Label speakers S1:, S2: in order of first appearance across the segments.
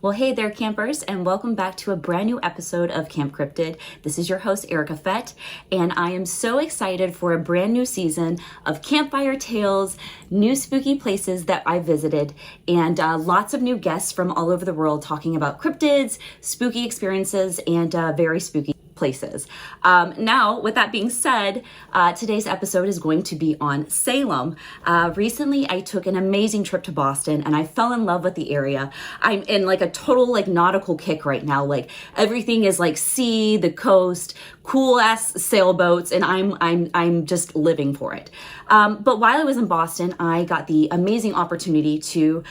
S1: Well, hey there, campers, and welcome back to a brand new episode of Camp Cryptid. This is your host, Erica Fett, and I am so excited for a brand new season of campfire tales, new spooky places that I visited, and lots of new guests from all over the world talking about cryptids, spooky experiences, and very spooky places. Now, with that being said, today's episode is going to be on Salem. Recently, I took an amazing trip to Boston and I fell in love with the area. I'm in like a total like nautical kick right now. Like everything is like sea, the coast, cool ass sailboats, and I'm just living for it. But while I was in Boston, I got the amazing opportunity to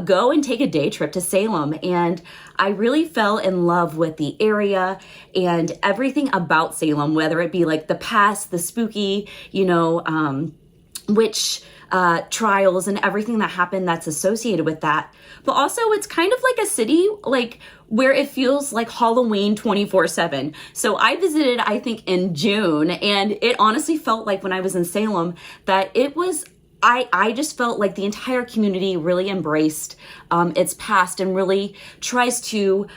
S1: go and take a day trip to Salem, and I really fell in love with the area and everything about Salem, whether it be like the past, the spooky, witch trials and everything that happened that's associated with that. But also it's kind of like a city like where it feels like Halloween 24/7. So I visited, I think in June, and it honestly felt like when I was in Salem that it was I just felt like the entire community really embraced its past and really tries to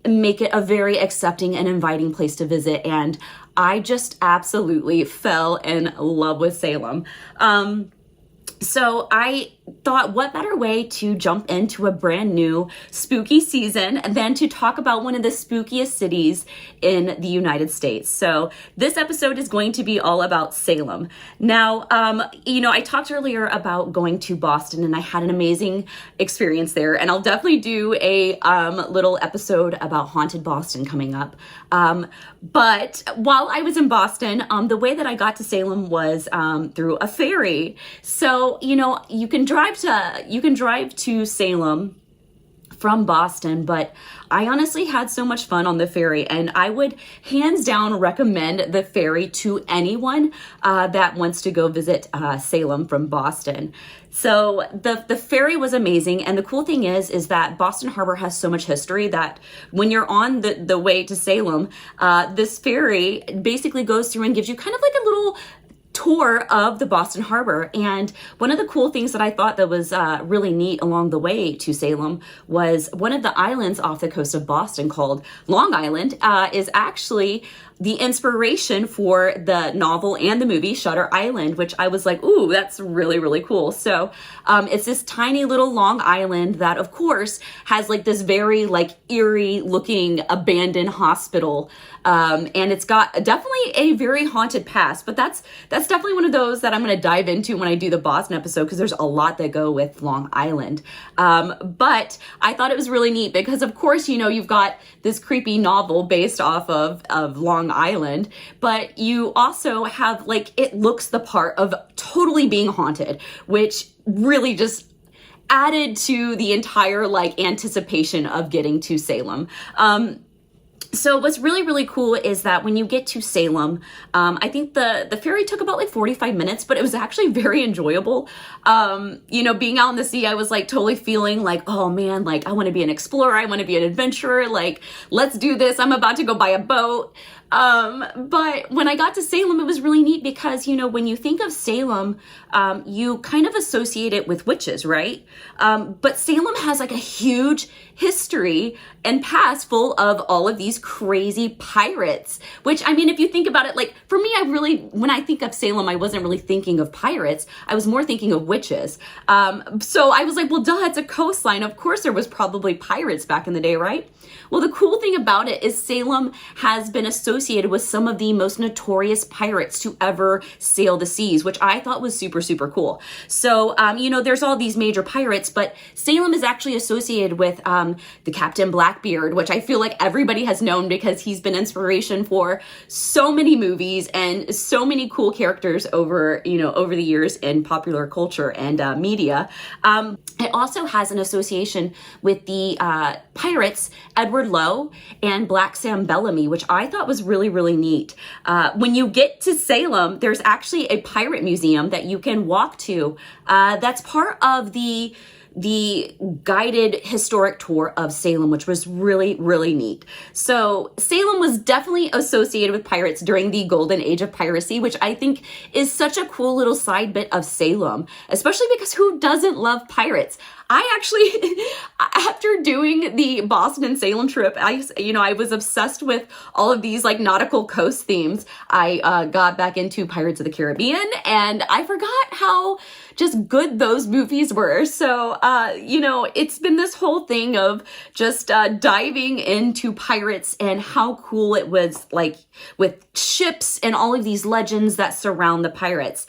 S1: make it a very accepting and inviting place to visit. And I just absolutely fell in love with Salem. So I thought, what better way to jump into a brand new spooky season than to talk about one of the spookiest cities in the United States. So this episode is going to be all about Salem. Now, I talked earlier about going to Boston and I had an amazing experience there, and I'll definitely do a little episode about Haunted Boston coming up. But while I was in Boston, the way that I got to Salem was through a ferry. So, you can drive to Salem from Boston, but I honestly had so much fun on the ferry, and I would hands down recommend the ferry to anyone that wants to go visit Salem from Boston. So the ferry was amazing, and the cool thing is that Boston Harbor has so much history that when you're on the way to Salem, this ferry basically goes through and gives you kind of like a little tour of the Boston Harbor. And one of the cool things that I thought that was really neat along the way to Salem was one of the islands off the coast of Boston called Long Island is actually the inspiration for the novel and the movie Shutter Island, which I was like, ooh, that's really, really cool. So it's this tiny little Long Island that, of course, has like this very like eerie looking abandoned hospital. And it's got definitely a very haunted past, but that's definitely one of those that I'm going to dive into when I do the Boston episode, because there's a lot that go with Long Island. But I thought it was really neat because, of course, you've got this creepy novel based off of Long Island, but you also have like, it looks the part of totally being haunted, which really just added to the entire like anticipation of getting to Salem. So what's really, really cool is that when you get to Salem, I think the ferry took about like 45 minutes, but it was actually very enjoyable. Being out in the sea, I was like totally feeling like, oh man, like I want to be an explorer. I want to be an adventurer. Like, let's do this. I'm about to go buy a boat. But when I got to Salem, it was really neat because, when you think of Salem, you kind of associate it with witches, right? But Salem has like a huge history and past full of all of these crazy pirates, which, I mean, if you think about it, like for me, when I think of Salem, I wasn't really thinking of pirates. I was more thinking of witches. So I was like, well, duh, it's a coastline. Of course there was probably pirates back in the day, right? Well, the cool thing about it is Salem has been associated with some of the most notorious pirates to ever sail the seas, which I thought was super, super cool. So, there's all these major pirates, but Salem is actually associated with the Captain Blackbeard, which I feel like everybody has known because he's been inspiration for so many movies and so many cool characters over the years in popular culture and media. It also has an association with the pirates Edward Lowe and Black Sam Bellamy, which I thought was really, really neat. When you get to Salem, there's actually a pirate museum that you can walk to. That's part of the the guided historic tour of Salem, which was really, really neat. So Salem was definitely associated with pirates during the golden age of piracy, which I think is such a cool little side bit of Salem, especially because who doesn't love pirates? I actually, after doing the Boston and Salem trip, I was obsessed with all of these like nautical coast themes. I got back into Pirates of the Caribbean, and I forgot how just good those movies were. So, it's been this whole thing of just diving into pirates and how cool it was, like with ships and all of these legends that surround the pirates.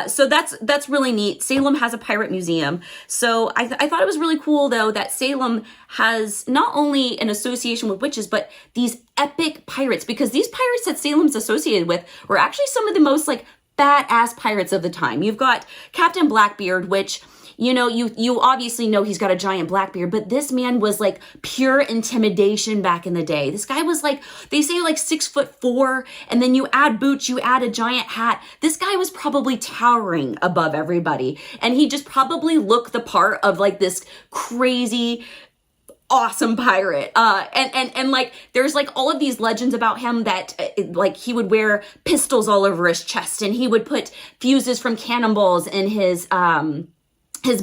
S1: So that's really neat. Salem has a pirate museum. So I thought it was really cool, though, that Salem has not only an association with witches, but these epic pirates, because these pirates that Salem's associated with were actually some of the most like badass pirates of the time. You've got Captain Blackbeard, which, you obviously know he's got a giant black beard, but this man was like pure intimidation back in the day. This guy was like, they say like 6'4", and then you add boots, you add a giant hat. This guy was probably towering above everybody. And he just probably looked the part of like this crazy, awesome pirate. And like, there's like all of these legends about him that like he would wear pistols all over his chest, and he would put fuses from cannonballs in his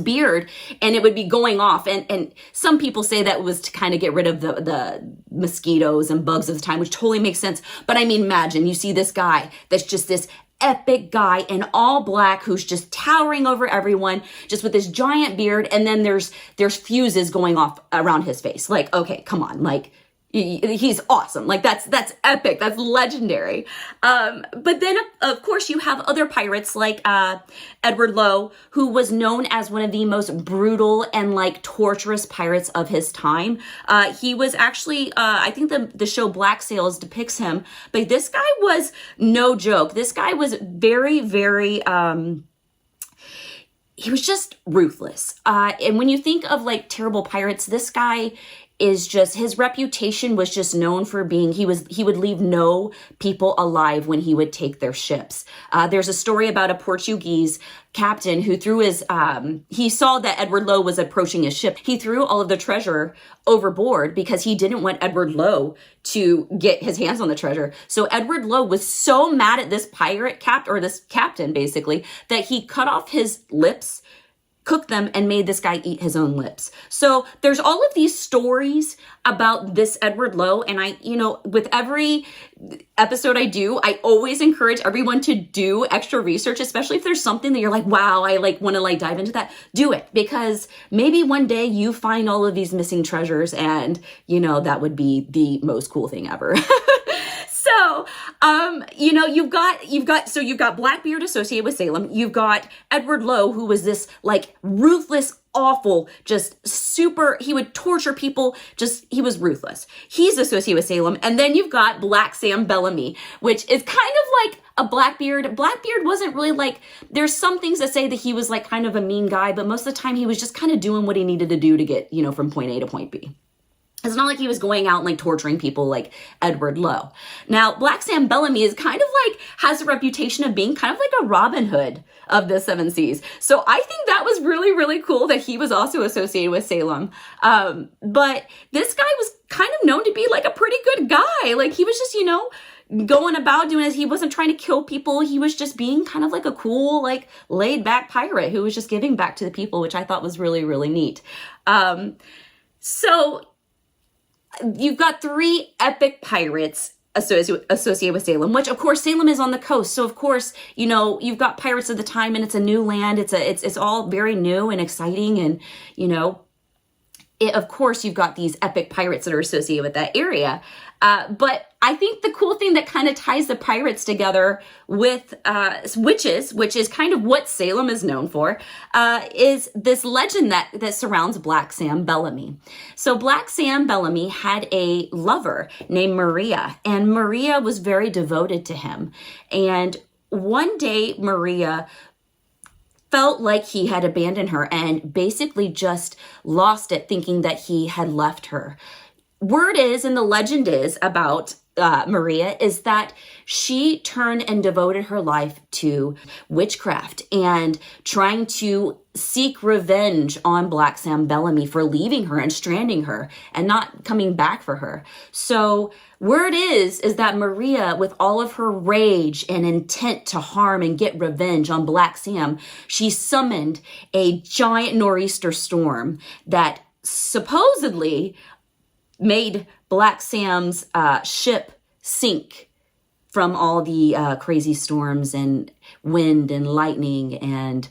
S1: beard, and it would be going off. And some people say that was to kind of get rid of the mosquitoes and bugs of the time, which totally makes sense. But I mean, imagine you see this guy that's just this epic guy in all black who's just towering over everyone, just with this giant beard, and then there's fuses going off around his face. Like, okay, come on, like, he's awesome. Like that's epic. That's legendary. But then of course you have other pirates like Edward Lowe, who was known as one of the most brutal and like torturous pirates of his time. He was actually, I think the show Black Sails depicts him, but this guy was no joke. This guy was very, very, he was just ruthless. And when you think of like terrible pirates, this guy is just, his reputation was just known for being, he would leave no people alive when he would take their ships. There's a story about a Portuguese captain who threw his, he saw that Edward Lowe was approaching his ship. He threw all of the treasure overboard because he didn't want Edward Lowe to get his hands on the treasure. So Edward Lowe was so mad at this this captain basically, that he cut off his lips, cooked them, and made this guy eat his own lips. So there's all of these stories about this Edward Lowe. And with every episode I do, I always encourage everyone to do extra research, especially if there's something that you're like, wow, I like want to like dive into that. Do it, because maybe one day you find all of these missing treasures, and that would be the most cool thing ever. So, you've got Blackbeard associated with Salem. You've got Edward Lowe, who was this like ruthless, awful, just super, he would torture people. He was ruthless. He's associated with Salem. And then you've got Black Sam Bellamy, which is kind of like a Blackbeard. Blackbeard wasn't really like, there's some things that say that he was like kind of a mean guy, but most of the time he was just kind of doing what he needed to do to get, from point A to point B. It's not like he was going out and like torturing people like Edward Lowe. Now, Black Sam Bellamy is kind of like, has a reputation of being kind of like a Robin Hood of the Seven Seas. So I think that was really, really cool that he was also associated with Salem. But this guy was kind of known to be like a pretty good guy. Like he was just, going about doing it. He wasn't trying to kill people. He was just being kind of like a cool, like laid back pirate who was just giving back to the people, which I thought was really, really neat. So you've got 3 epic pirates associated with Salem, which of course Salem is on the coast. So of course, you've got pirates of the time, and it's a new land. It's all very new and exciting. And, of course you've got these epic pirates that are associated with that area. But I think the cool thing that kind of ties the pirates together with witches, which is kind of what Salem is known for, is this legend that surrounds Black Sam Bellamy. So Black Sam Bellamy had a lover named Maria, and Maria was very devoted to him. And one day Maria felt like he had abandoned her and basically just lost it, thinking that he had left her. Word is, and the legend is about Maria is that she turned and devoted her life to witchcraft and trying to seek revenge on Black Sam Bellamy for leaving her and stranding her and not coming back for her. So word is that Maria, with all of her rage and intent to harm and get revenge on Black Sam, she summoned a giant nor'easter storm that supposedly made Black Sam's ship sink from all the crazy storms and wind and lightning and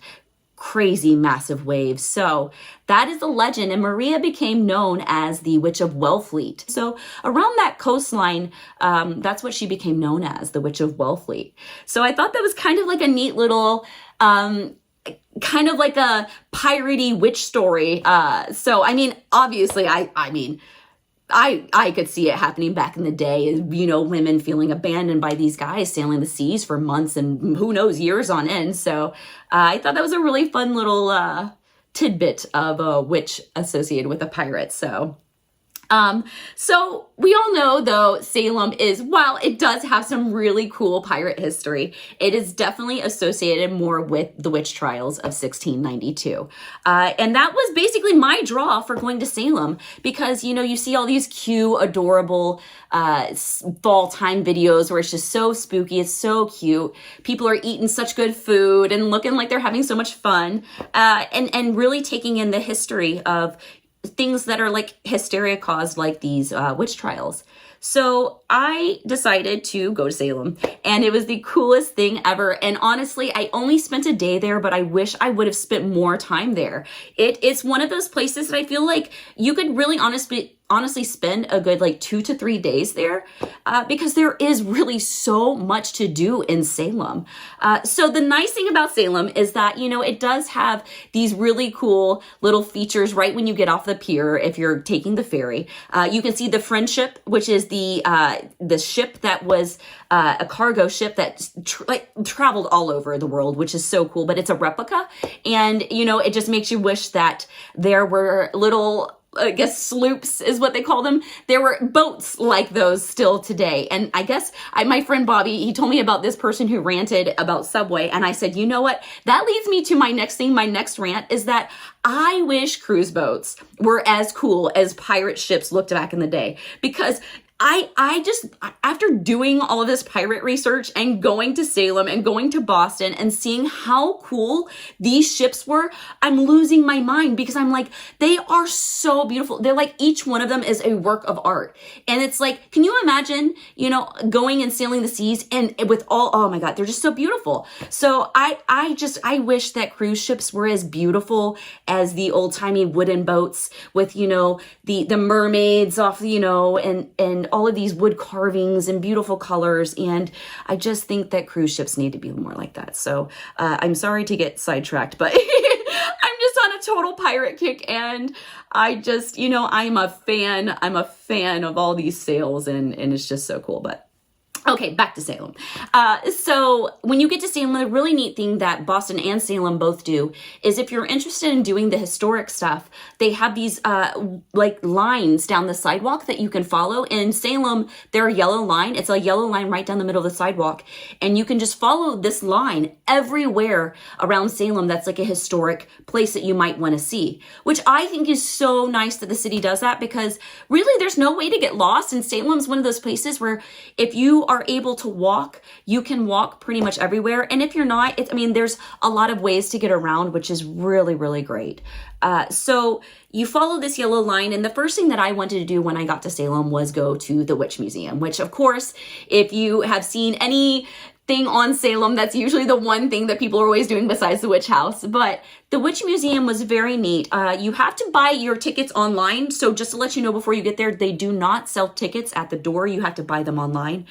S1: crazy massive waves. So that is the legend, and Maria became known as the Witch of Wellfleet. So around that coastline, that's what she became known as, the Witch of Wellfleet. So I thought that was kind of like a neat little kind of like a piratey witch story. So I mean, obviously, I could see it happening back in the day, you know, women feeling abandoned by these guys sailing the seas for months and who knows, years on end. So I thought that was a really fun little tidbit of a witch associated with a pirate. So we all know, though, Salem is, while it does have some really cool pirate history, it is definitely associated more with the witch trials of 1692. And that was basically my draw for going to Salem because, you know, you see all these cute, adorable fall time videos where it's just so spooky. It's so cute. People are eating such good food and looking like they're having so much fun, and really taking in the history of things that are like hysteria caused, like these witch trials. So I decided to go to Salem, and it was the coolest thing ever. And honestly, I only spent a day there, but I wish I would have spent more time there. It's one of those places that I feel like you could really honestly spend a good like 2 to 3 days there, because there is really so much to do in Salem. So the nice thing about Salem is that, you know, it does have these really cool little features right when you get off the pier. If you're taking the ferry, you can see the Friendship, which is the ship that was a cargo ship that traveled all over the world, which is so cool, but it's a replica. And, you know, it just makes you wish that there were little, I guess, sloops is what they call them. There were boats like those still today. And I guess my friend Bobby, he told me about this person who ranted about Subway. And I said, you know what? That leads me to my next thing. My next rant is that I wish cruise boats were as cool as pirate ships looked back in the day, because I just, after doing all of this pirate research and going to Salem and going to Boston and seeing how cool these ships were, I'm losing my mind, because I'm like, they are so beautiful. They're like, each one of them is a work of art. And it's like, can you imagine, you know, going and sailing the seas and with all, oh my God, they're just so beautiful. So I wish that cruise ships were as beautiful as the old timey wooden boats with, you know, the mermaids off, you know, and all of these wood carvings and beautiful colors. And I just think that cruise ships need to be more like that. So I'm sorry to get sidetracked, but I'm just on a total pirate kick. And I just, you know, I'm a fan of all these sails, and it's just so cool. But okay, back to Salem. So when you get to Salem, the really neat thing that Boston and Salem both do is, if you're interested in doing the historic stuff, they have these like lines down the sidewalk that you can follow. In Salem, they're a yellow line. It's a yellow line right down the middle of the sidewalk. And you can just follow this line everywhere around Salem that's like a historic place that you might want to see, which I think is so nice that the city does that, because really there's no way to get lost. And Salem's one of those places where if you are able to walk, you can walk pretty much everywhere. And if you're not, there's a lot of ways to get around, which is really, really great. So you follow this yellow line. And the first thing that I wanted to do when I got to Salem was go to the Witch Museum, which of course, if you have seen anything on Salem, that's usually the one thing that people are always doing besides the witch house. But the Witch Museum was very neat. You have to buy your tickets online. So just to let you know before you get there, they do not sell tickets at the door. You have to buy them online,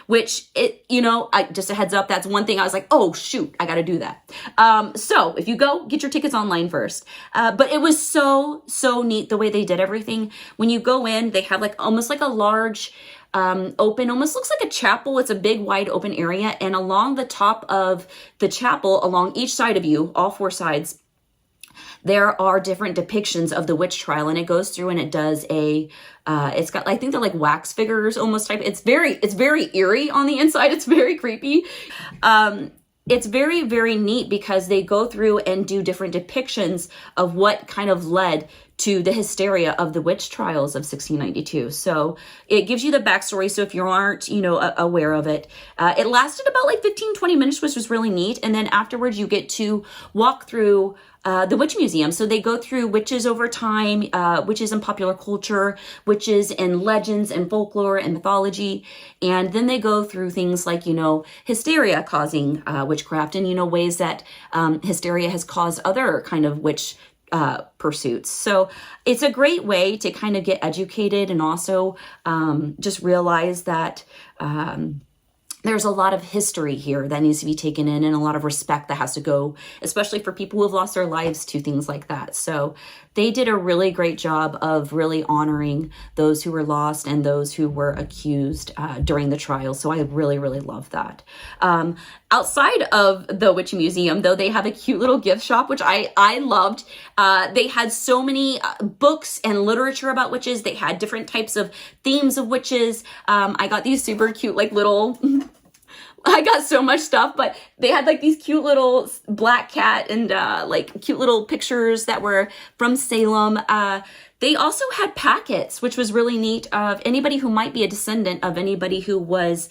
S1: which just a heads up, that's one thing I was like, oh shoot, I got to do that. So if you go, get your tickets online first. But it was so neat the way they did everything. When you go in, they have like almost like a large open, almost looks like a chapel. It's a big wide open area, and along the top of the chapel, along each side of you, all four sides, there are different depictions of the witch trial, and it goes through and it does it's got, I think they're like wax figures almost type. It's very eerie on the inside. It's very creepy. It's very, very neat because they go through and do different depictions of what kind of led to the hysteria of the witch trials of 1692. So it gives you the backstory. So if you aren't, aware of it, it lasted about like 15-20 minutes, which was really neat. And then afterwards you get to walk through the Witch Museum. So they go through witches over time, witches in popular culture, witches in legends and folklore and mythology. And then they go through things like, hysteria causing witchcraft and, ways that hysteria has caused other kind of witch pursuits. So it's a great way to kind of get educated and also just realize that there's a lot of history here that needs to be taken in and a lot of respect that has to go, especially for people who have lost their lives to things like that. So they did a really great job of really honoring those who were lost and those who were accused during the trial. So I really, really love that. Outside of the Witch Museum, though, they have a cute little gift shop, which I loved. They had so many books and literature about witches. They had different types of themes of witches. I got these super cute, like little... I got so much stuff, but they had like these cute little black cat and like cute little pictures that were from Salem. They also had packets, which was really neat, of anybody who might be a descendant of anybody who was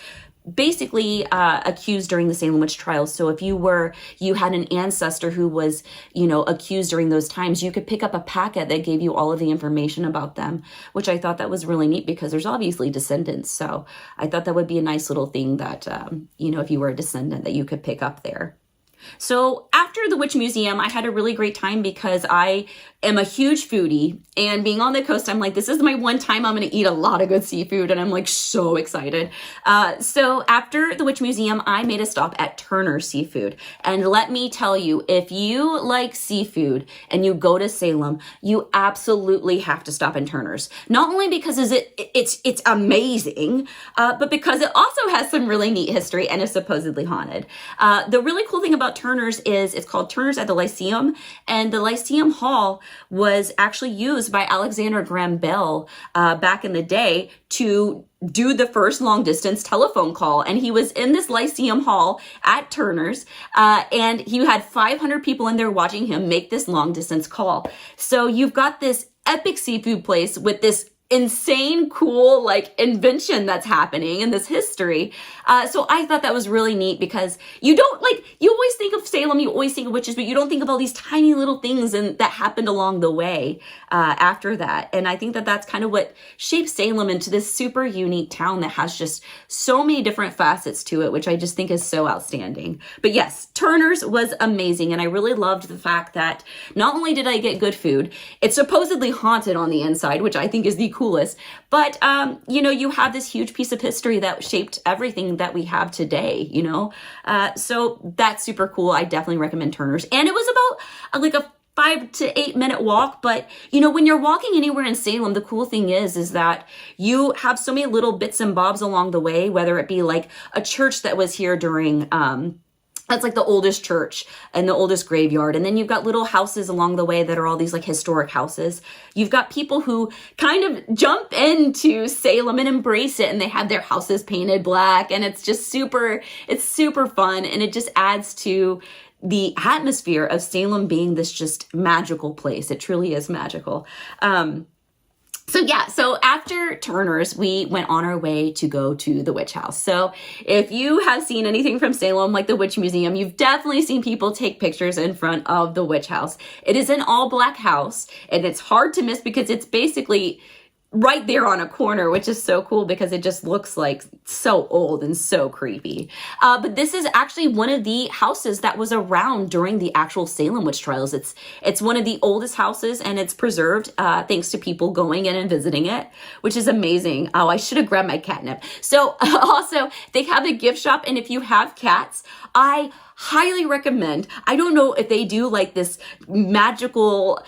S1: basically accused during the Salem witch trials. So if you had an ancestor who was, accused during those times, you could pick up a packet that gave you all of the information about them, which I thought that was really neat because there's obviously descendants. So I thought that would be a nice little thing that, if you were a descendant, that you could pick up there. So after the Witch Museum, I had a really great time because I am a huge foodie, and being on the coast, I'm like, this is my one time I'm going to eat a lot of good seafood, and I'm like so excited. So after the Witch Museum, I made a stop at Turner's Seafood, and let me tell you, if you like seafood and you go to Salem, you absolutely have to stop in Turner's. Not only because it's amazing, but because it also has some really neat history and is supposedly haunted. The really cool thing about Turner's is it's called Turner's at the Lyceum, and the Lyceum Hall was actually used by Alexander Graham Bell back in the day to do the first long distance telephone call. And he was in this Lyceum Hall at Turner's, and he had 500 people in there watching him make this long distance call. So you've got this epic seafood place with this insane cool invention that's happening in this history. So I thought that was really neat because you always think of Salem, you always think of witches, but you don't think of all these tiny little things that happened along the way after that. And I think that that's kind of what shaped Salem into this super unique town that has just so many different facets to it, which I just think is so outstanding. But yes, Turner's was amazing. And I really loved the fact that not only did I get good food, it's supposedly haunted on the inside, which I think is the coolest, but you have this huge piece of history that shaped everything that we have today, so that's super cool. I definitely recommend Turner's. And it was about a 5 to 8 minute walk, but when you're walking anywhere in Salem, the cool thing is that you have so many little bits and bobs along the way, whether it be like a church that was here during that's like the oldest church and the oldest graveyard. And then you've got little houses along the way that are all these historic houses. You've got people who kind of jump into Salem and embrace it, and they have their houses painted black, and it's super fun. And it just adds to the atmosphere of Salem being this just magical place. It truly is magical. So after Turner's, we went on our way to go to the witch house. So if you have seen anything from Salem, like the Witch Museum, you've definitely seen people take pictures in front of the witch house. It is an all black house, and it's hard to miss because it's basically right there on a corner, which is so cool because it just looks like so old and so creepy. But this is actually one of the houses that was around during the actual Salem witch trials. It's one of the oldest houses, and it's preserved thanks to people going in and visiting it, which is amazing. Oh, I should have grabbed my catnip. So also they have a gift shop, and if you have cats, I highly recommend. I don't know if they do this magical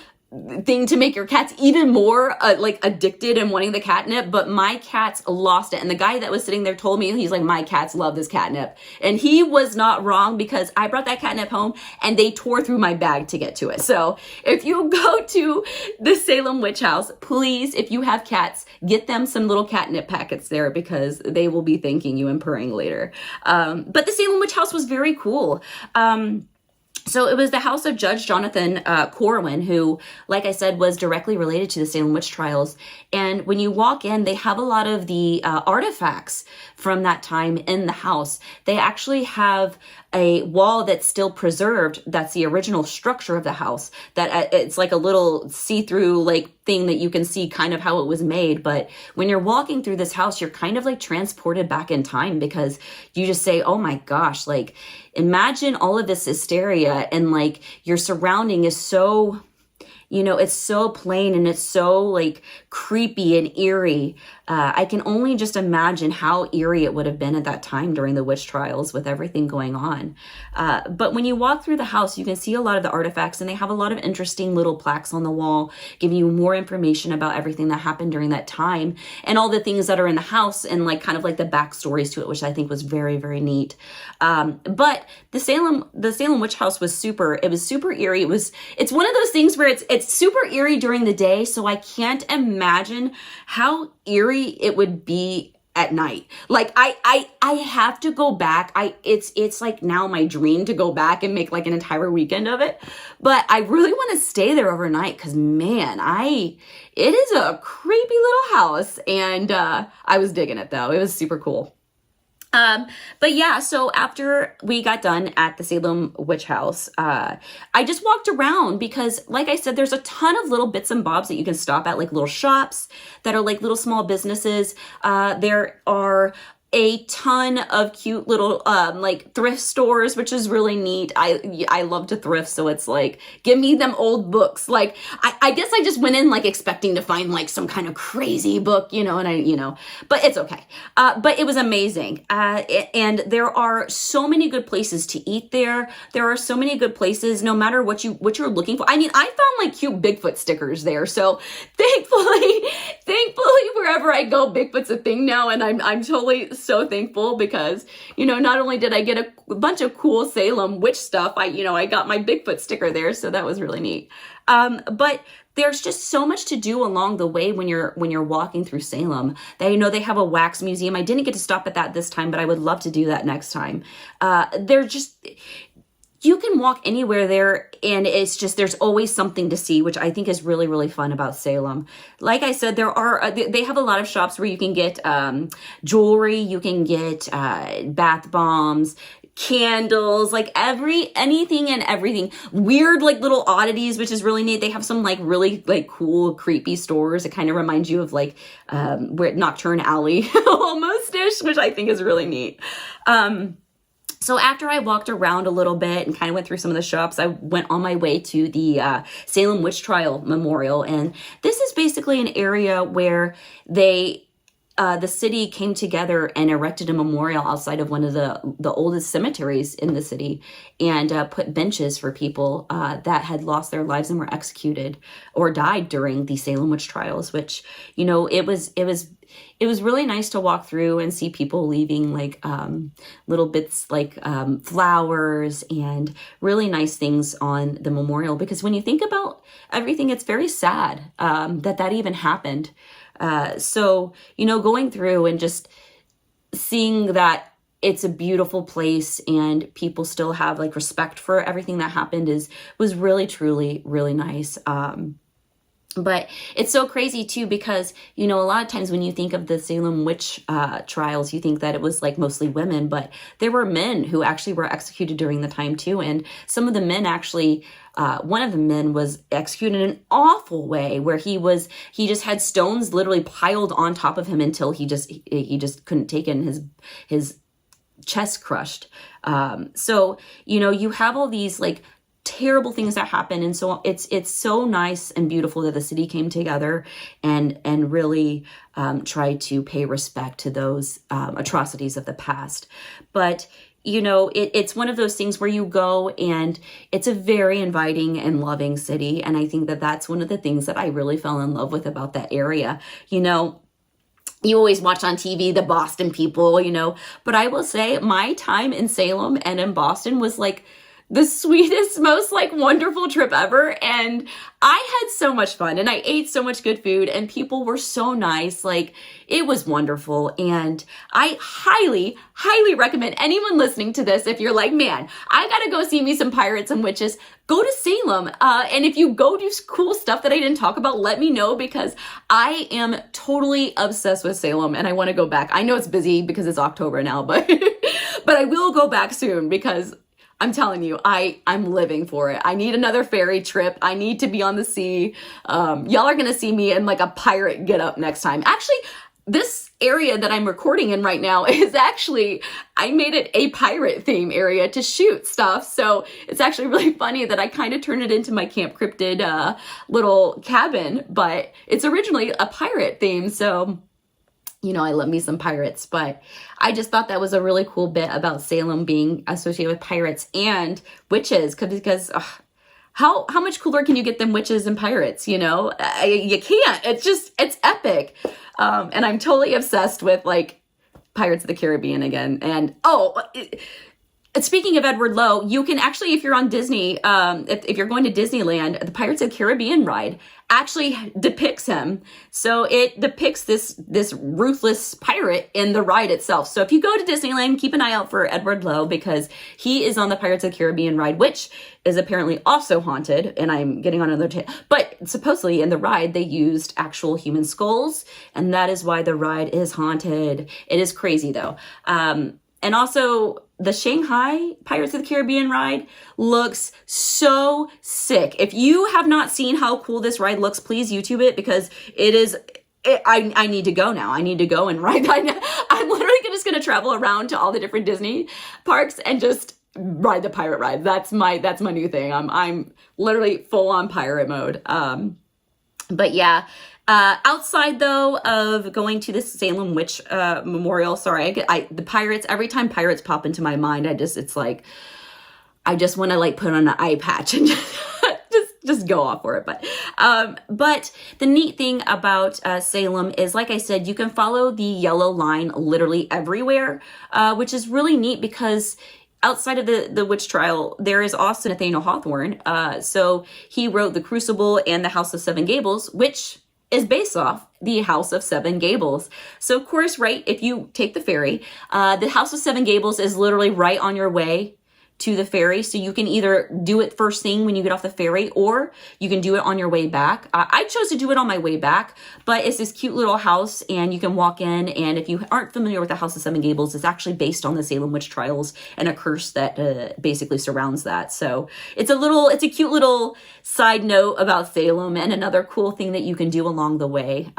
S1: thing to make your cats even more like addicted and wanting the catnip, but my cats lost it. And the guy that was sitting there told me, he's like, my cats love this catnip. And he was not wrong, because I brought that catnip home and they tore through my bag to get to it. So if you go to the Salem Witch House, please, if you have cats, get them some little catnip packets there, because they will be thanking you and purring later. But the Salem Witch House was very cool. So it was the house of Judge Jonathan Corwin, who, like I said, was directly related to the Salem witch trials. And when you walk in, they have a lot of the artifacts from that time in the house. They actually have a wall that's still preserved. That's the original structure of the house. That it's like a little see-through like thing that you can see kind of how it was made. But when you're walking through this house, you're kind of like transported back in time, because you just say, oh my gosh, like imagine all of this hysteria, and like your surrounding is so, you know, it's so plain and it's so like creepy and eerie. I can only just imagine how eerie it would have been at that time during the witch trials with everything going on. But when you walk through the house, you can see a lot of the artifacts, and they have a lot of interesting little plaques on the wall giving you more information about everything that happened during that time and all the things that are in the house, and like kind of like the backstories to it, which I think was very, very neat. But the Salem Witch House was super eerie. It's one of those things where it's super eerie during the day, so I can't imagine how eerie it would be at night. Like I have to go back. It's like now my dream to go back and make like an entire weekend of it. But I really want to stay there overnight, because man, it is a creepy little house, and I was digging it though. It was super cool. But yeah, so after we got done at the Salem Witch House, I just walked around, because like I said, there's a ton of little bits and bobs that you can stop at, like little shops that are like little small businesses. There are a ton of cute little like thrift stores, which is really neat. I love to thrift, so it's like, give me them old books. Like I guess I just went in like expecting to find like some kind of crazy book, but it's okay. But it was amazing. And there are so many good places to eat there. There are so many good places, no matter what you're looking for. I mean, I found like cute Bigfoot stickers there. So thankfully, wherever I go, Bigfoot's a thing now, and I'm totally so thankful, because not only did I get a bunch of cool Salem witch stuff, I got my Bigfoot sticker there, so that was really neat. But there's just so much to do along the way when you're walking through Salem. They have a wax museum. I didn't get to stop at that this time, but I would love to do that next time. You can walk anywhere there, and it's just, there's always something to see, which I think is really, really fun about Salem. Like I said, they have a lot of shops where you can get jewelry, you can get bath bombs, candles, like anything and everything. Weird, like little oddities, which is really neat. They have some like really like cool, creepy stores. It kind of reminds you of like where Nocturne Alley almost-ish, which I think is really neat. So after I walked around a little bit and kind of went through some of the shops, I went on my way to the Salem Witch Trial Memorial. And this is basically an area where the city came together and erected a memorial outside of one of the oldest cemeteries in the city, and put benches for people that had lost their lives and were executed or died during the Salem witch trials, which, it was really nice to walk through and see people leaving like little bits like flowers and really nice things on the memorial, because when you think about everything, it's very sad that even happened. So, going through and just seeing that it's a beautiful place and people still have like respect for everything that happened was really, truly, really nice. But it's so crazy too, because, a lot of times when you think of the Salem witch trials, you think that it was like mostly women, but there were men who actually were executed during the time too. And some of the men actually, one of the men was executed in an awful way, where he just had stones literally piled on top of him until he just couldn't take it, and his chest crushed. So, you have all these like terrible things that happen. And so it's so nice and beautiful that the city came together and really tried to pay respect to those atrocities of the past. But you know, it's one of those things where you go and it's a very inviting and loving city. And I think that that's one of the things that I really fell in love with about that area. You know, you always watch on TV the Boston people, you know, but I will say my time in Salem and in Boston was like the sweetest, most like wonderful trip ever. And I had so much fun and I ate so much good food and people were so nice. Like it was wonderful. And I highly, highly recommend anyone listening to this. If you're like, man, I got to go see me some pirates and witches, go to Salem. And if you go do cool stuff that I didn't talk about, let me know because I am totally obsessed with Salem and I want to go back. I know it's busy because it's October now, but, but I will go back soon because I'm telling you, I'm living for it. I need another ferry trip. I need to be on the sea. Y'all are going to see me in like a pirate get up next time. Actually, this area that I'm recording in right now is actually, I made it a pirate theme area to shoot stuff. So it's actually really funny that I kind of turned it into my Camp Cryptid little cabin, but it's originally a pirate theme. So you know, I love me some pirates, but I just thought that was a really cool bit about Salem being associated with pirates and witches, because how much cooler can you get than witches and pirates? You know, you can't. It's epic. And I'm totally obsessed with like Pirates of the Caribbean again. And speaking of Edward Lowe, you can actually, if you're on Disney, if you're going to Disneyland, the Pirates of the Caribbean ride actually depicts him. So it depicts this ruthless pirate in the ride itself. So if you go to Disneyland, keep an eye out for Edward Lowe because he is on the Pirates of the Caribbean ride, which is apparently also haunted. And I'm getting on another but supposedly in the ride, they used actual human skulls. And that is why the ride is haunted. It is crazy though. And also, the Shanghai Pirates of the Caribbean ride looks so sick. If you have not seen how cool this ride looks, please YouTube it because I need to go now. I need to go and ride. I'm literally just going to travel around to all the different Disney parks and just ride the pirate ride. That's my new thing. I'm literally full on pirate mode. But yeah. Outside though of going to this Salem Witch Memorial, the pirates, every time pirates pop into my mind, I just want to like put on an eye patch and just go off for it. But the neat thing about Salem is, like I said, you can follow the yellow line literally everywhere, which is really neat because outside of the witch trial, there is also Nathaniel Hawthorne. So he wrote The Crucible and The House of Seven Gables, which is based off the House of Seven Gables. So of course, right, if you take the ferry, the House of Seven Gables is literally right on your way to the ferry. So you can either do it first thing when you get off the ferry, or you can do it on your way back. I chose to do it on my way back, but it's this cute little house and you can walk in. And if you aren't familiar with the House of Seven Gables, it's actually based on the Salem witch trials and a curse that basically surrounds that. So it's a cute little side note about Salem and another cool thing that you can do along the way.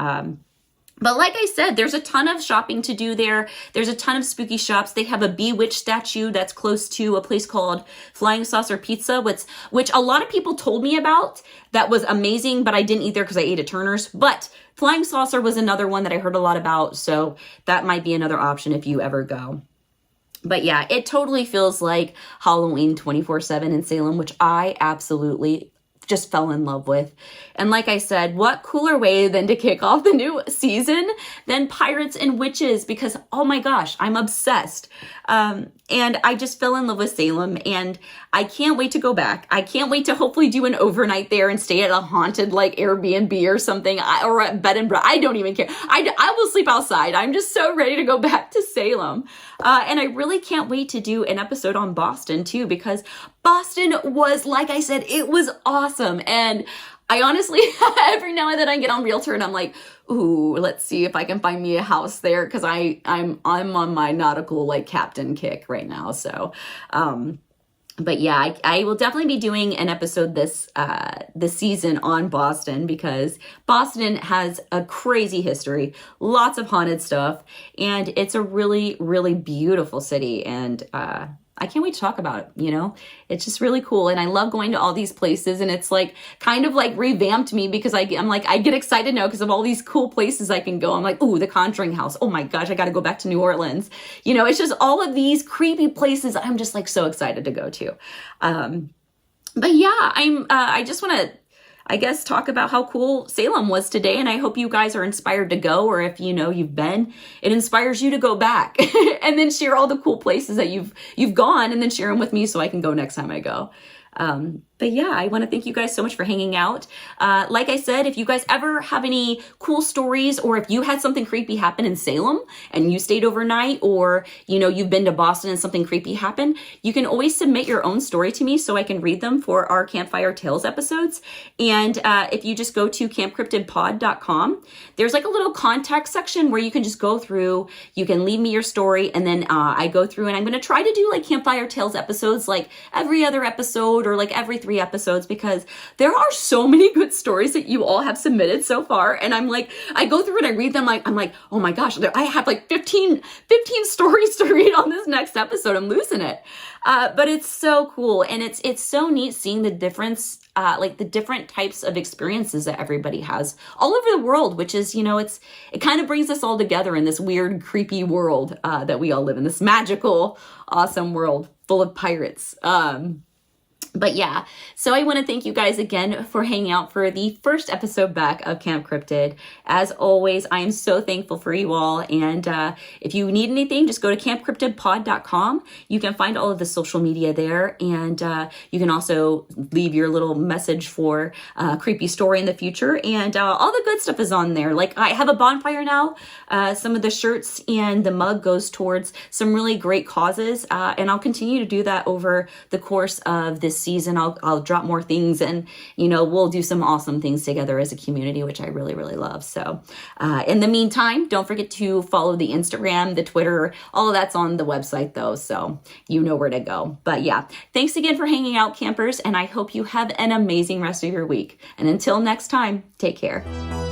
S1: But like I said, there's a ton of shopping to do there. There's a ton of spooky shops. They have a Bewitched statue that's close to a place called Flying Saucer Pizza, which a lot of people told me about. That was amazing, but I didn't eat there because I ate at Turner's. But Flying Saucer was another one that I heard a lot about, so that might be another option if you ever go. But yeah, it totally feels like Halloween 24/7 in Salem, which I absolutely just fell in love with. And like I said, what cooler way than to kick off the new season than Pirates and Witches, because oh my gosh, I'm obsessed. And I just fell in love with Salem and I can't wait to go back. I can't wait to hopefully do an overnight there and stay at a haunted like Airbnb or something, or at bed and breakfast. I don't even care. I will sleep outside. I'm just so ready to go back to Salem. And I really can't wait to do an episode on Boston too, because Boston was, like I said, it was awesome. And I honestly, every now and then I get on Realtor and I'm like, ooh, let's see if I can find me a house there. Cause I'm on my nautical like captain kick right now. So, but yeah, I will definitely be doing an episode this season on Boston because Boston has a crazy history, lots of haunted stuff, and it's a really, really beautiful city. And I can't wait to talk about it, you know? It's just really cool. And I love going to all these places, and it's like kind of like revamped me because I'm like, I get excited now because of all these cool places I can go. I'm like, ooh, the Conjuring House. Oh my gosh, I got to go back to New Orleans. You know, it's just all of these creepy places I'm just like so excited to go to. But yeah, I just want to, I guess, talk about how cool Salem was today. And I hope you guys are inspired to go, or if you know you've been, it inspires you to go back and then share all the cool places that you've gone, and then share them with me so I can go next time I go. But yeah, I want to thank you guys so much for hanging out. Like I said, if you guys ever have any cool stories, or if you had something creepy happen in Salem and you stayed overnight, or, you know, you've been to Boston and something creepy happened, you can always submit your own story to me so I can read them for our Campfire Tales episodes. And if you just go to campcryptidpod.com, there's like a little contact section where you can just go through, you can leave me your story, and then I go through, and I'm going to try to do like Campfire Tales episodes like every other episode, or like every 3 episodes, because there are so many good stories that you all have submitted so far. And I'm like, I go through and I read them, I'm like, oh my gosh, I have like 15 stories to read on this next episode. I'm losing it. But it's so cool. And it's so neat seeing the difference, like the different types of experiences that everybody has all over the world, which is, you know, it kind of brings us all together in this weird, creepy world that we all live in, this magical, awesome world full of pirates. But yeah, so I want to thank you guys again for hanging out for the first episode back of Camp Cryptid. As always, I am so thankful for you all. And if you need anything, just go to campcryptidpod.com. You can find all of the social media there. And you can also leave your little message for a creepy story in the future. And all the good stuff is on there. Like, I have a bonfire now. Some of the shirts and the mug goes towards some really great causes. And I'll continue to do that over the course of this season. I'll drop more things, and, you know, we'll do some awesome things together as a community, which I really, really love. So in the meantime, don't forget to follow the Instagram, the Twitter, all of that's on the website though, so you know where to go. But yeah, thanks again for hanging out, campers, and I hope you have an amazing rest of your week. And until next time, take care.